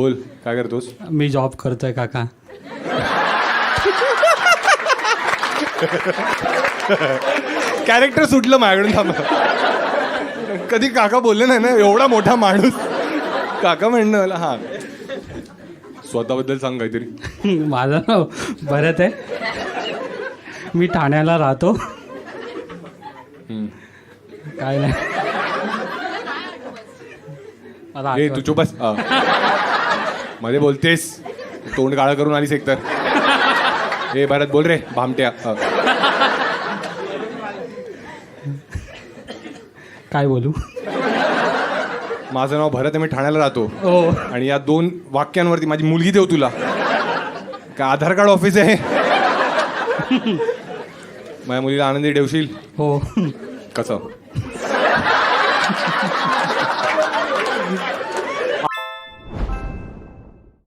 बोल काय करतोस? मी जॉब करतोय काका. कॅरेक्टर सुटलं माझ्याकडून. थांबा, कधी काका बोलले नाही ना, एवढा मोठा माणूस काका म्हणणं मला. हा, स्वतःबद्दल सांग काहीतरी. माझं नाव भरत आहे. मी ठाण्याला राहतो. काय नाही. मला ए तू चुप बस. मध्ये बोलतेस, तोंड काळं करून आलीस एकतर. ए भारत बोल रे भामट्या. काय बोलू? माझं नाव भरत आहे, मी ठाण्याला राहतो. हो. आणि या 2 वाक्यांवरती माझी मुलगी देऊ तुला. काय आधार कार्ड ऑफिस आहे? माझ्या मुलीला आनंदी ठेवशील? हो. कसं?